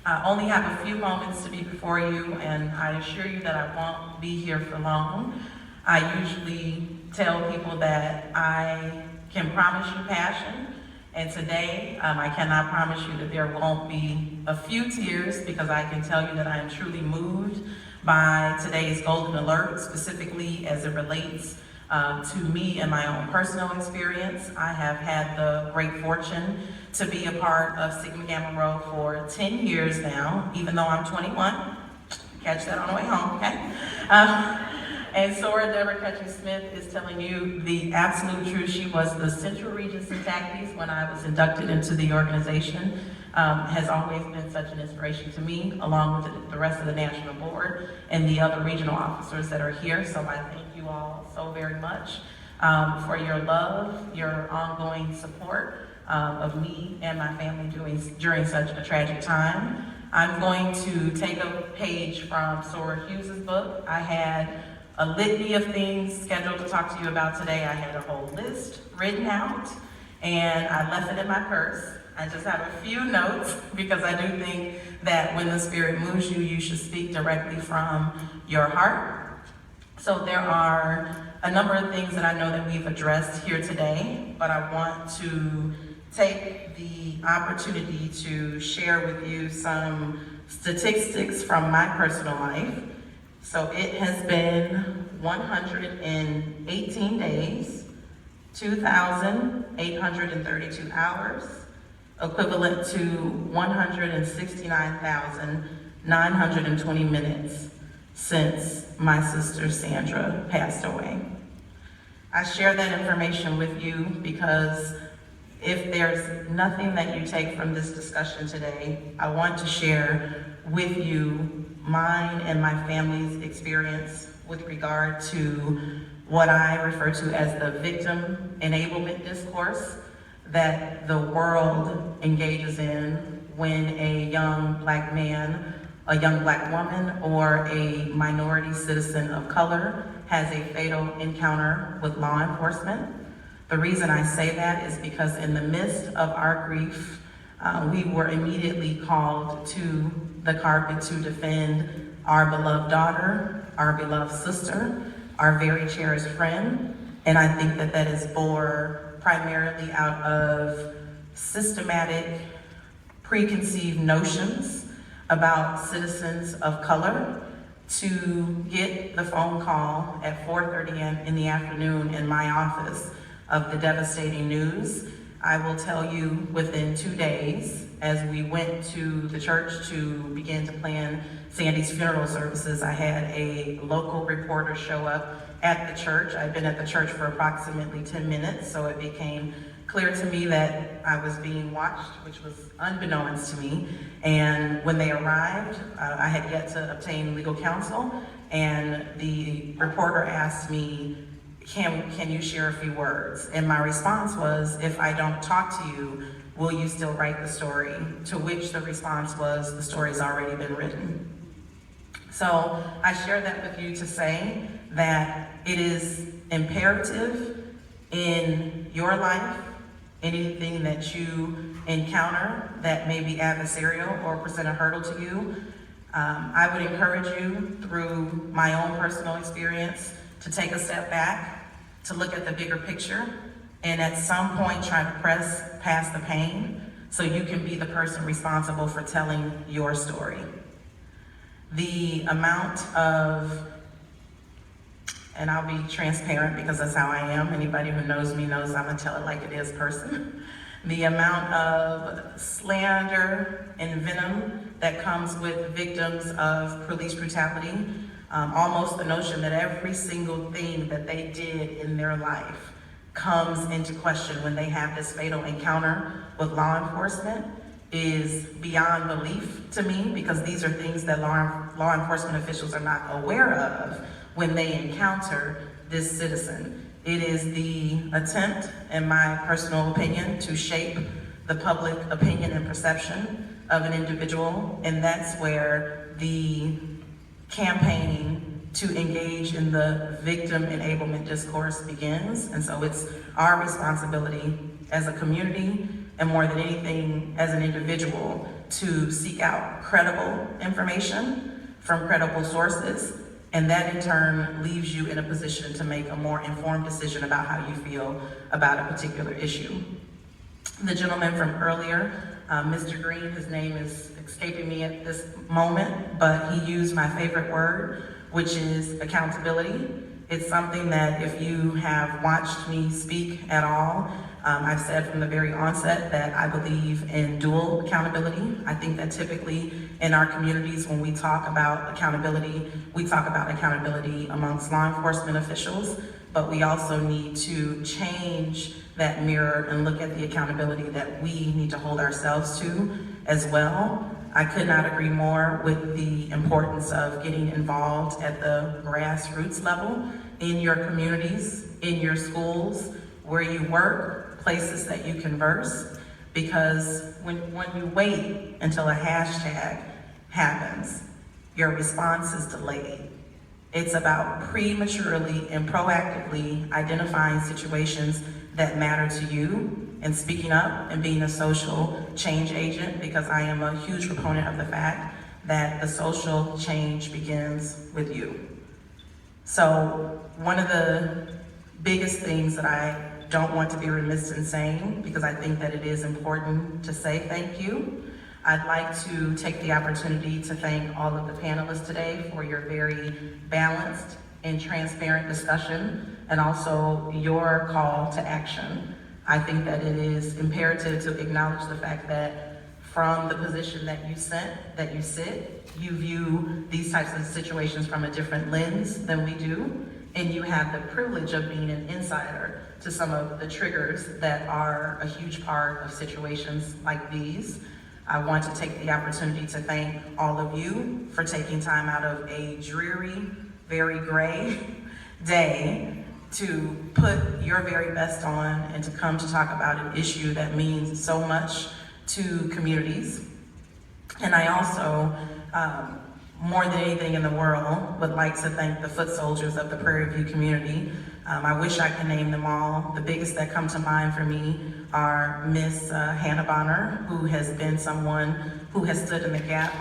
I only have a few moments to be before you, and I assure you that I won't be here for long. I usually tell people that I can promise you passion, and today I cannot promise you that there won't be a few tears, because I can tell you that I am truly moved by today's Golden Alert, specifically as it relates to me and my own personal experience. I have had the great fortune to be a part of Sigma Gamma Rho for 10 years now, even though I'm 21. Catch that on the way home, okay? And Sora Deborah Ketchum-Smith is telling you the absolute truth. She was the Central Region Syntactics when I was inducted into the organization. Has always been such an inspiration to me, along with the rest of the national board and the other regional officers that are here. So I thank you all so very much for your love, your ongoing support of me and my family during such a tragic time. I'm going to take a page from Sora Hughes's book. I had a litany of things scheduled to talk to you about today. I had a whole list written out, and I left it in my purse. I just have a few notes because I do think that when the Spirit moves you, you should speak directly from your heart. So there are a number of things that I know that we've addressed here today, but I want to take the opportunity to share with you some statistics from my personal life. So it has been 118 days, 2,832 hours, equivalent to 169,920 minutes since my sister Sandra passed away. I share that information with you because if there's nothing that you take from this discussion today, I want to share with you mine and my family's experience with regard to what I refer to as the victim enablement discourse that the world engages in when a young Black man, a young Black woman, or a minority citizen of color has a fatal encounter with law enforcement. The reason I say that is because in the midst of our grief, we were immediately called to the carpet to defend our beloved daughter, our beloved sister, our very cherished friend. And I think that that is born primarily out of systematic, preconceived notions about citizens of color to get the phone call at 4:30 in the afternoon in my office of the devastating news. I will tell you within 2 days, as we went to the church to begin to plan Sandy's funeral services, I had a local reporter show up at the church. I'd been at the church for approximately 10 minutes, so it became clear to me that I was being watched, which was unbeknownst to me. And when they arrived, I had yet to obtain legal counsel, and the reporter asked me, can you share a few words? And my response was, if I don't talk to you, will you still write the story? To which the response was, the story's already been written. So I share that with you to say that it is imperative in your life, anything that you encounter that may be adversarial or present a hurdle to you. I would encourage you through my own personal experience to take a step back, to look at the bigger picture, and at some point try to press past the pain so you can be the person responsible for telling your story. The amount of, and I'll be transparent because that's how I am, anybody who knows me knows I'm a tell it like it is person. The amount of slander and venom that comes with victims of police brutality, almost the notion that every single thing that they did in their life comes into question when they have this fatal encounter with law enforcement is beyond belief to me, because these are things that law enforcement officials are not aware of when they encounter this citizen. It is the attempt, in my personal opinion, to shape the public opinion and perception of an individual, and that's where the campaigning to engage in the victim enablement discourse begins. And so it's our responsibility as a community, and more than anything as an individual, to seek out credible information from credible sources, and that in turn leaves you in a position to make a more informed decision about how you feel about a particular issue. The gentleman from earlier, Mr. Green, his name is escaping me at this moment, but he used my favorite word, which is accountability. It's something that if you have watched me speak at all, I've said from the very onset that I believe in dual accountability. I think that typically in our communities, when we talk about accountability, we talk about accountability amongst law enforcement officials, but we also need to change that mirror and look at the accountability that we need to hold ourselves to as well. I could not agree more with the importance of getting involved at the grassroots level in your communities, in your schools, where you work, places that you converse, because when you wait until a hashtag happens, your response is delayed. It's about prematurely and proactively identifying situations that matter to you and speaking up and being a social change agent, because I am a huge proponent of the fact that the social change begins with you. So one of the biggest things that I don't want to be remiss in saying, because I think that it is important to say thank you, I'd like to take the opportunity to thank all of the panelists today for your very balanced and transparent discussion, and also your call to action. I think that it is imperative to acknowledge the fact that from the position that you sit, you view these types of situations from a different lens than we do, and you have the privilege of being an insider to some of the triggers that are a huge part of situations like these. I want to take the opportunity to thank all of you for taking time out of a dreary, very gray day to put your very best on and to come to talk about an issue that means so much to communities. And I also, more than anything in the world, would like to thank the foot soldiers of the Prairie View community. I wish I could name them all. The biggest that come to mind for me are Miss Hannah Bonner, who has been someone who has stood in the gap.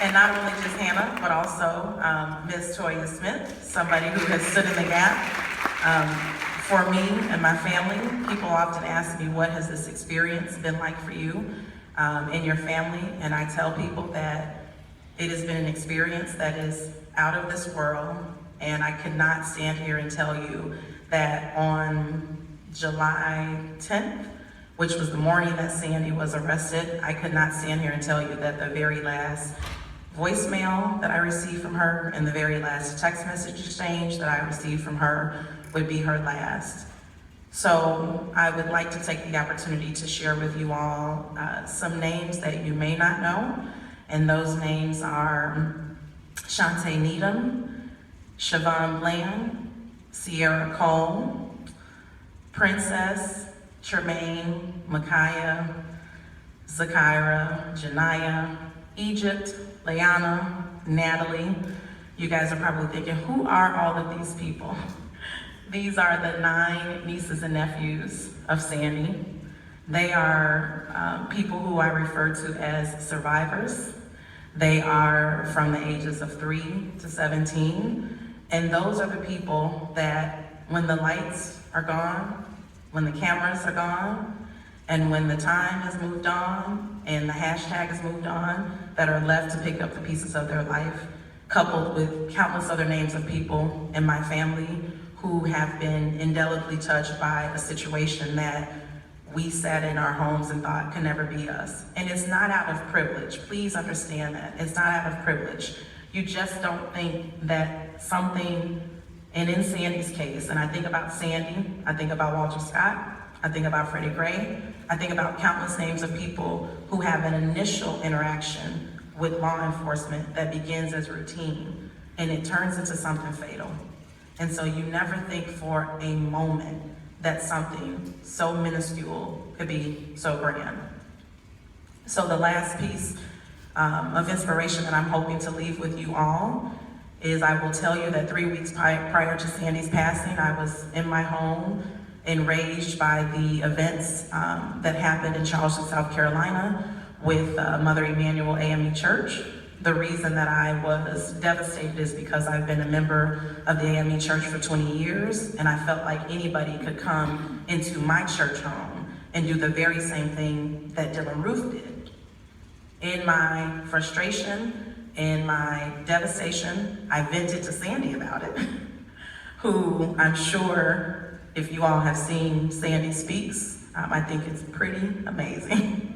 And not only just Hannah, but also Miss Toya Smith, somebody who has stood in the gap. For me and my family, people often ask me, what has this experience been like for you and your family? And I tell people that it has been an experience that is out of this world, and I could not stand here and tell you that on July 10th, which was the morning that Sandy was arrested, I could not stand here and tell you that the very last voicemail that I received from her and the very last text message exchange that I received from her would be her last. So I would like to take the opportunity to share with you all some names that you may not know, and those names are Shantae Needham, Siobhan Bland, Sierra Cole, Princess, Tremaine, Micaiah, Zakira, Janiyah, Egypt, Leanna, Natalie. You guys are probably thinking, who are all of these people? These are the 9 nieces and nephews of Sandy. They are people who I refer to as survivors. They are from the ages of 3 to 17. And those are the people that when the lights are gone, when the cameras are gone, and when the time has moved on and the hashtag has moved on, that are left to pick up the pieces of their life, coupled with countless other names of people in my family who have been indelibly touched by a situation that we sat in our homes and thought could never be us. And it's not out of privilege. Please understand that. It's not out of privilege. You just don't think that something, and in Sandy's case, and I think about Sandy, I think about Walter Scott, I think about Freddie Gray, I think about countless names of people who have an initial interaction with law enforcement that begins as routine, and it turns into something fatal. And so you never think for a moment that something so minuscule could be so grand. So the last piece of inspiration that I'm hoping to leave with you all is I will tell you that 3 weeks prior to Sandy's passing, I was in my home enraged by the events that happened in Charleston, South Carolina with Mother Emanuel AME Church. The reason that I was devastated is because I've been a member of the AME Church for 20 years, and I felt like anybody could come into my church home and do the very same thing that Dylan Roof did. In my frustration, in my devastation, I vented to Sandy about it, who I'm sure if you all have seen Sandy Speaks, I think it's pretty amazing.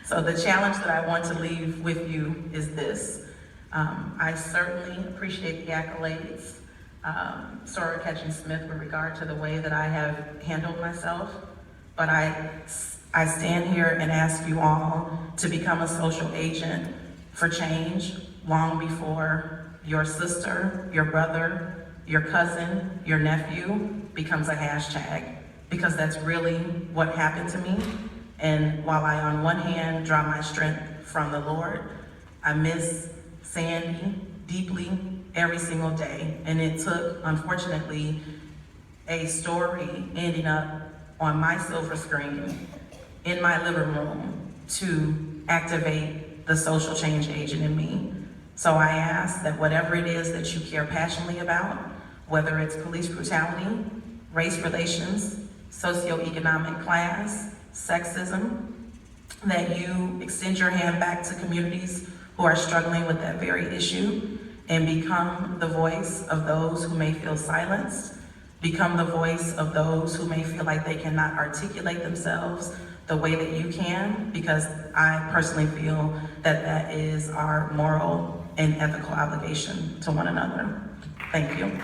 So the challenge that I want to leave with you is this. I certainly appreciate the accolades, Soror Catching-Smith, with regard to the way that I have handled myself, but I stand here and ask you all to become a social agent for change long before your sister, your brother, your cousin, your nephew becomes a hashtag, because that's really what happened to me. And while I, on one hand, draw my strength from the Lord, I miss Sandy deeply every single day. And it took, unfortunately, a story ending up on my silver screen in my living room to activate the social change agent in me. So I ask that whatever it is that you care passionately about, whether it's police brutality, race relations, socioeconomic class, sexism, that you extend your hand back to communities who are struggling with that very issue and become the voice of those who may feel silenced, become the voice of those who may feel like they cannot articulate themselves the way that you can, because I personally feel that that is our moral and ethical obligation to one another. Thank you.